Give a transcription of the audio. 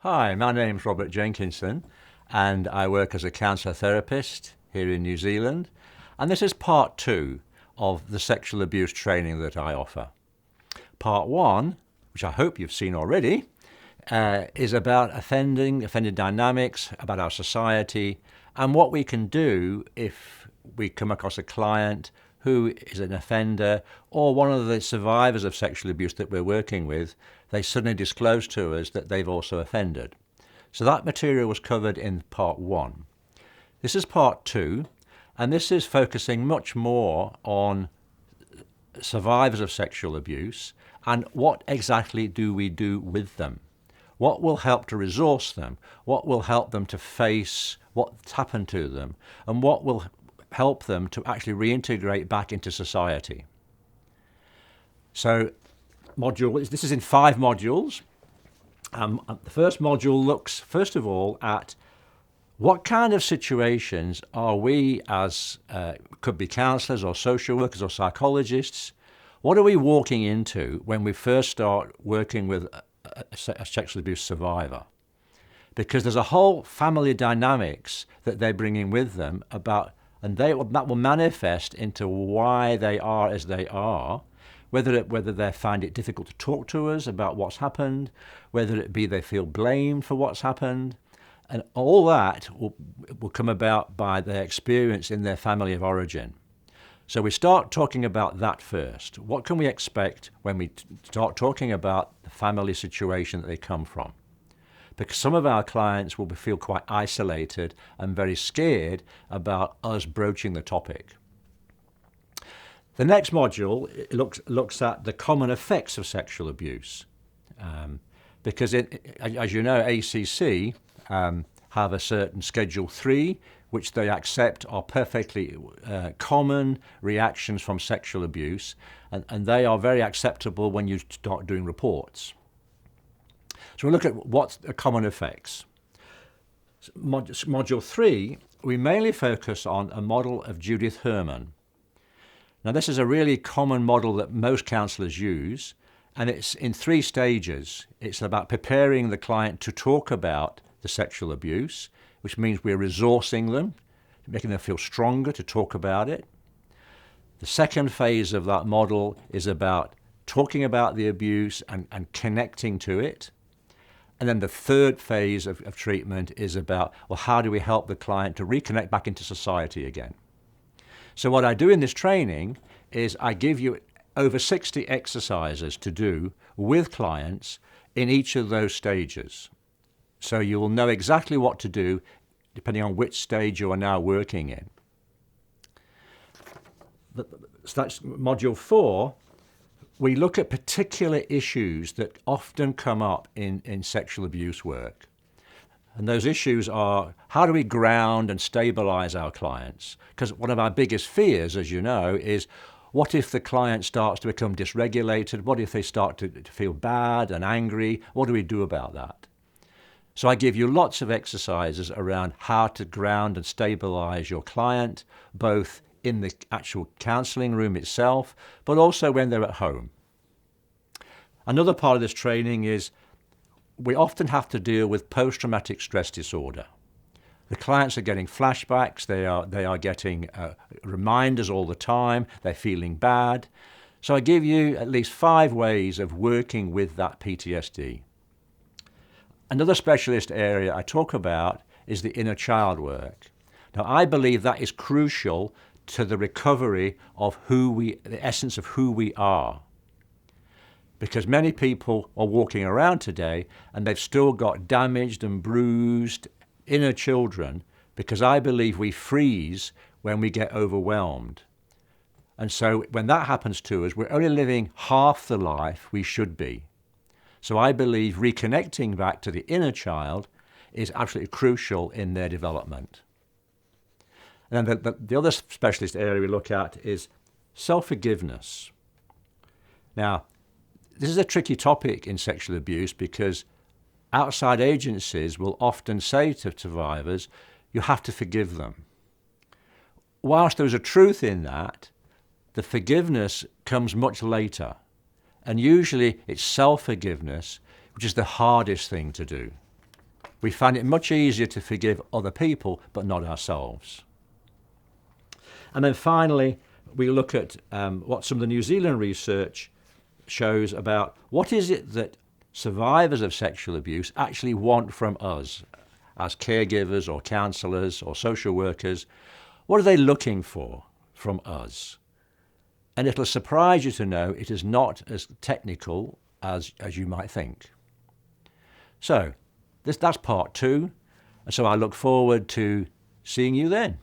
Hi, my name's Robert Jenkinson, and I work as a counsellor therapist here in New Zealand. And this is part 2 of the sexual abuse training that I offer. Part 1, which I hope you've seen already, is about offending dynamics, about our society, and what we can do if we come across a client who is an offender or one of the survivors of sexual abuse that we're working with. They suddenly disclose to us that they've also offended. So that material was covered in part 1. This is part 2, and this is focusing much more on survivors of sexual abuse and what exactly do we do with them. What will help to resource them? What will help them to face what's happened to them? And what will help them to actually reintegrate back into society? So this is in 5 modules. The first module looks, first of all, at what kind of situations are we as, could be counsellors or social workers or psychologists, what are we walking into when we first start working with a sexual abuse survivor? Because there's a whole family dynamics that they're bringing with them and that will manifest into why they are as they are, whether they find it difficult to talk to us about what's happened, whether it be they feel blamed for what's happened, and all that will come about by their experience in their family of origin. So we start talking about that first. What can we expect when we start talking about the family situation that they come from? Because some of our clients will feel quite isolated and very scared about us broaching the topic. The next module looks at the common effects of sexual abuse. Because, as you know, ACC have a certain Schedule 3, which they accept are perfectly common reactions from sexual abuse, and they are very acceptable when you start doing reports. So we look at what's the common effects. Module 3, we mainly focus on a model of Judith Herman. Now, this is a really common model that most counsellors use, and it's in 3 stages. It's about preparing the client to talk about the sexual abuse, which means we're resourcing them, making them feel stronger to talk about it. The second phase of that model is about talking about the abuse and connecting to it. And then the third phase of treatment is about, well, how do we help the client to reconnect back into society again? So what I do in this training is I give you over 60 exercises to do with clients in each of those stages. So you will know exactly what to do depending on which stage you are now working in. So that's module 4. We look at particular issues that often come up in sexual abuse work. And those issues are, how do we ground and stabilize our clients? Because one of our biggest fears, as you know, is what if the client starts to become dysregulated? What if they start to feel bad and angry? What do we do about that? So I give you lots of exercises around how to ground and stabilize your client, both in the actual counseling room itself, but also when they're at home. Another part of this training is we often have to deal with post-traumatic stress disorder. The clients are getting flashbacks, they are getting reminders all the time, they're feeling bad. So I give you at least 5 ways of working with that PTSD. Another specialist area I talk about is the inner child work. Now, I believe that is crucial to the recovery of the essence of who we are. Because many people are walking around today and they've still got damaged and bruised inner children, because I believe we freeze when we get overwhelmed. And so when that happens to us, we're only living half the life we should be. So I believe reconnecting back to the inner child is absolutely crucial in their development. And then the other specialist area we look at is self-forgiveness. Now, this is a tricky topic in sexual abuse because outside agencies will often say to survivors, you have to forgive them. Whilst there's a truth in that, the forgiveness comes much later. And usually it's self-forgiveness, which is the hardest thing to do. We find it much easier to forgive other people, but not ourselves. And then finally, we look at what some of the New Zealand research shows about what is it that survivors of sexual abuse actually want from us as caregivers or counsellors or social workers. What are they looking for from us? And it'll surprise you to know it is not as technical as you might think. So that's part 2. And so I look forward to seeing you then.